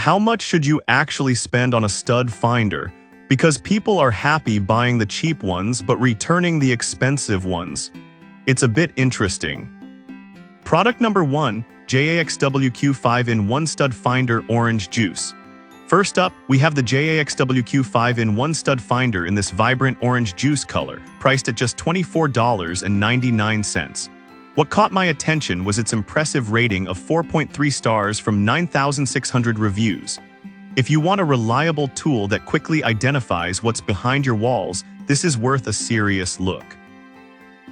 how much should you actually spend on a stud finder? Because people are happy buying the cheap ones but returning the expensive ones. It's a bit interesting. Product number 1, JAXWQ 5-in-1 Stud Finder Orange Juice. First up, we have the JAXWQ 5-in-1 Stud Finder in this vibrant orange juice color, priced at just $24.99. What caught my attention was its impressive rating of 4.3 stars from 9,600 reviews. If you want a reliable tool that quickly identifies what's behind your walls, this is worth a serious look.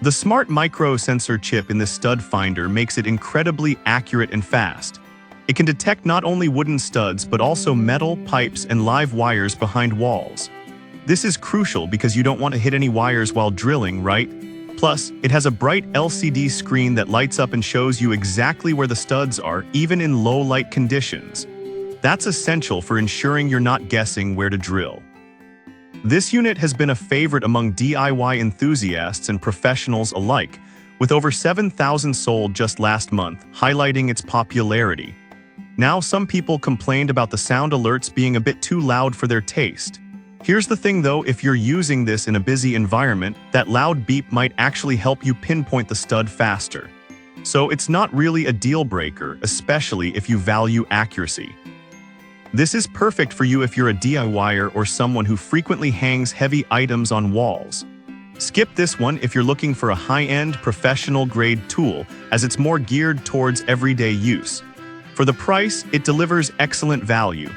The smart micro sensor chip in this stud finder makes it incredibly accurate and fast. It can detect not only wooden studs but also metal, pipes, and live wires behind walls. This is crucial because you don't want to hit any wires while drilling, right? Plus, it has a bright LCD screen that lights up and shows you exactly where the studs are, even in low-light conditions. That's essential for ensuring you're not guessing where to drill. This unit has been a favorite among DIY enthusiasts and professionals alike, with over 7,000 sold just last month, highlighting its popularity. Now, some people complained about the sound alerts being a bit too loud for their taste. Here's the thing though, if you're using this in a busy environment, that loud beep might actually help you pinpoint the stud faster. So it's not really a deal breaker, especially if you value accuracy. This is perfect for you if you're a DIYer or someone who frequently hangs heavy items on walls. Skip this one if you're looking for a high-end, professional-grade tool, as it's more geared towards everyday use. For the price, it delivers excellent value.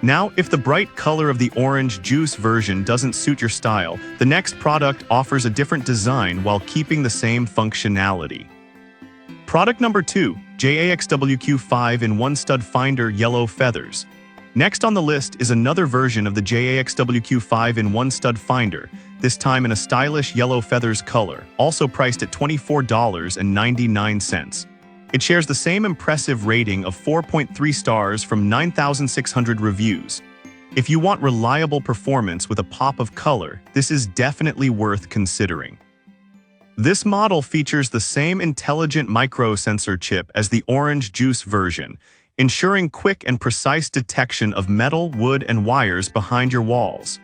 Now, if the bright color of the orange juice version doesn't suit your style, the next product offers a different design while keeping the same functionality. Product number 2, JAXWQ 5-in-1 Stud Finder Yellow Feathers. Next on the list is another version of the JAXWQ 5-in-1 Stud Finder, this time in a stylish yellow feathers color, also priced at $24.99. It shares the same impressive rating of 4.3 stars from 9,600 reviews. If you want reliable performance with a pop of color, this is definitely worth considering. This model features the same intelligent micro-sensor chip as the orange juice version, ensuring quick and precise detection of metal, wood, and wires behind your walls.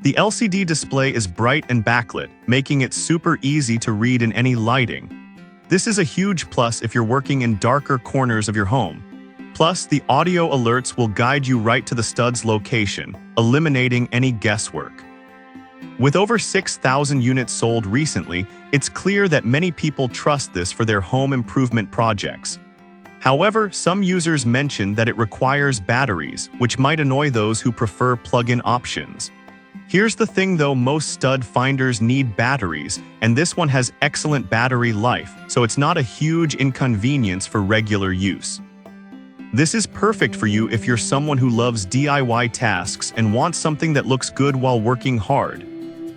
The LCD display is bright and backlit, making it super easy to read in any lighting. This is a huge plus if you're working in darker corners of your home. Plus, the audio alerts will guide you right to the stud's location, eliminating any guesswork. With over 6,000 units sold recently, it's clear that many people trust this for their home improvement projects. However, some users mention that it requires batteries, which might annoy those who prefer plug-in options. Here's the thing though, most stud finders need batteries, and this one has excellent battery life, so it's not a huge inconvenience for regular use. This is perfect for you if you're someone who loves DIY tasks and wants something that looks good while working hard.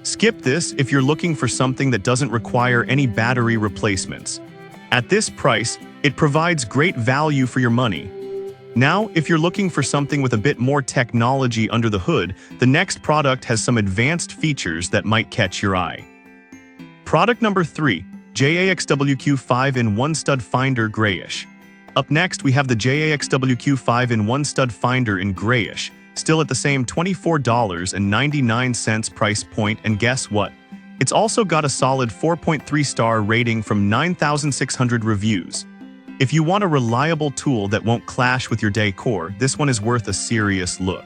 Skip this if you're looking for something that doesn't require any battery replacements. At this price, it provides great value for your money. Now, if you're looking for something with a bit more technology under the hood, the next product has some advanced features that might catch your eye. Product number 3, JAXWQ 5-in-1 Stud Finder Grayish. Up next, we have the JAXWQ 5-in-1 Stud Finder in Grayish, still at the same $24.99 price point, and guess what? It's also got a solid 4.3-star rating from 9,600 reviews. If you want a reliable tool that won't clash with your decor, this one is worth a serious look.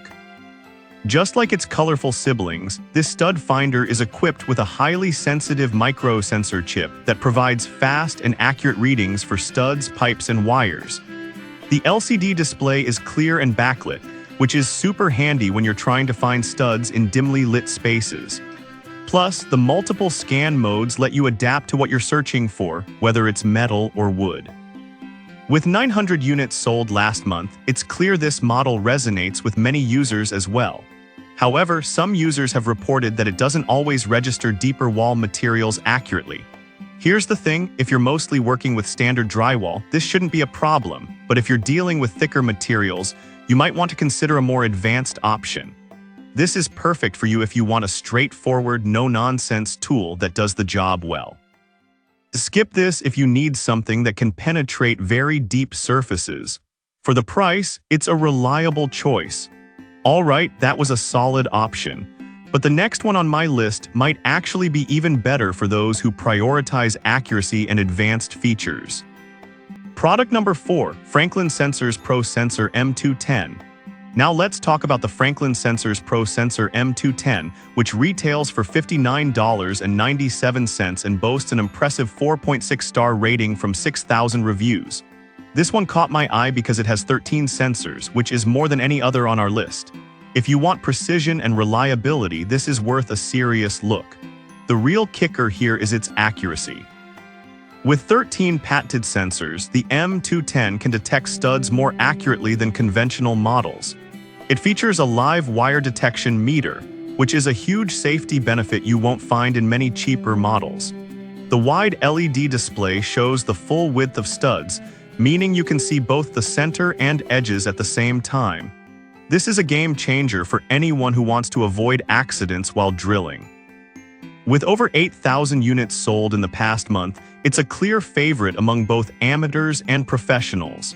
Just like its colorful siblings, this stud finder is equipped with a highly sensitive micro-sensor chip that provides fast and accurate readings for studs, pipes, and wires. The LCD display is clear and backlit, which is super handy when you're trying to find studs in dimly lit spaces. Plus, the multiple scan modes let you adapt to what you're searching for, whether it's metal or wood. With 900 units sold last month, it's clear this model resonates with many users as well. However, some users have reported that it doesn't always register deeper wall materials accurately. Here's the thing, if you're mostly working with standard drywall, this shouldn't be a problem, but if you're dealing with thicker materials, you might want to consider a more advanced option. This is perfect for you if you want a straightforward, no-nonsense tool that does the job well. Skip this if you need something that can penetrate very deep surfaces. For the price, it's a reliable choice. Alright, that was a solid option. But the next one on my list might actually be even better for those who prioritize accuracy and advanced features. Product number 4, Franklin Sensors Pro Sensor M210. Now let's talk about the Franklin Sensors Pro Sensor M210, which retails for $59.97 and boasts an impressive 4.6-star rating from 6,000 reviews. This one caught my eye because it has 13 sensors, which is more than any other on our list. If you want precision and reliability, this is worth a serious look. The real kicker here is its accuracy. With 13 patented sensors, the M210 can detect studs more accurately than conventional models. It features a live wire detection meter, which is a huge safety benefit you won't find in many cheaper models. The wide LED display shows the full width of studs, meaning you can see both the center and edges at the same time. This is a game changer for anyone who wants to avoid accidents while drilling. With over 8,000 units sold in the past month, it's a clear favorite among both amateurs and professionals.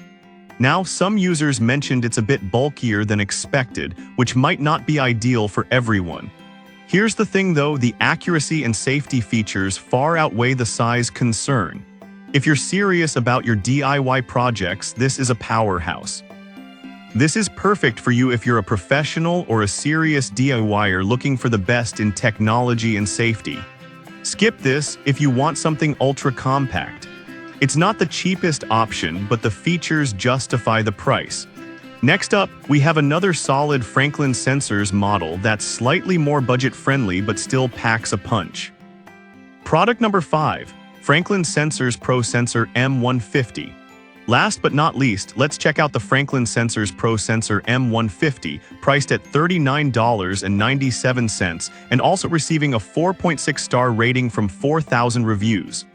Now, some users mentioned it's a bit bulkier than expected, which might not be ideal for everyone. Here's the thing though, the accuracy and safety features far outweigh the size concern. If you're serious about your DIY projects, this is a powerhouse. This is perfect for you if you're a professional or a serious DIYer looking for the best in technology and safety. Skip this if you want something ultra-compact. It's not the cheapest option, but the features justify the price. Next up, we have another solid Franklin Sensors model that's slightly more budget-friendly but still packs a punch. Product number 5, Franklin Sensors Pro Sensor M150. Last but not least, let's check out the Franklin Sensors Pro Sensor M150, priced at $39.97 and also receiving a 4.6-star rating from 4,000 reviews.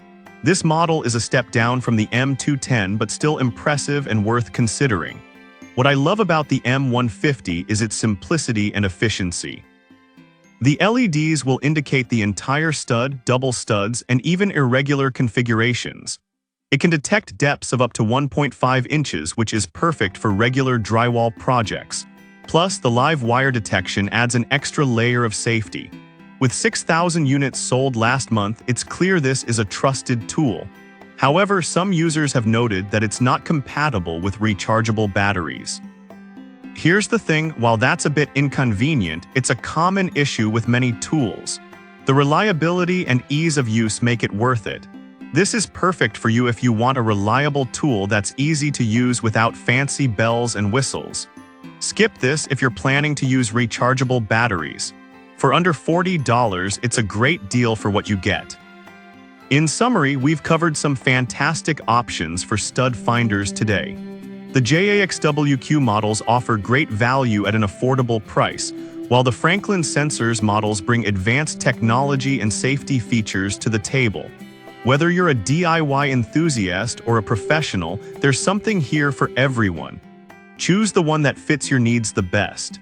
This model is a step down from the M210 but still impressive and worth considering. What I love about the M150 is its simplicity and efficiency. The LEDs will indicate the entire stud, double studs, and even irregular configurations. It can detect depths of up to 1.5 inches, which is perfect for regular drywall projects. Plus, the live wire detection adds an extra layer of safety. With 6,000 units sold last month, it's clear this is a trusted tool. However, some users have noted that it's not compatible with rechargeable batteries. Here's the thing, while that's a bit inconvenient, it's a common issue with many tools. The reliability and ease of use make it worth it. This is perfect for you if you want a reliable tool that's easy to use without fancy bells and whistles. Skip this if you're planning to use rechargeable batteries. For under $40, it's a great deal for what you get. In summary, we've covered some fantastic options for stud finders today. The JAXWQ models offer great value at an affordable price, while the Franklin Sensors models bring advanced technology and safety features to the table. Whether you're a DIY enthusiast or a professional, there's something here for everyone. Choose the one that fits your needs the best.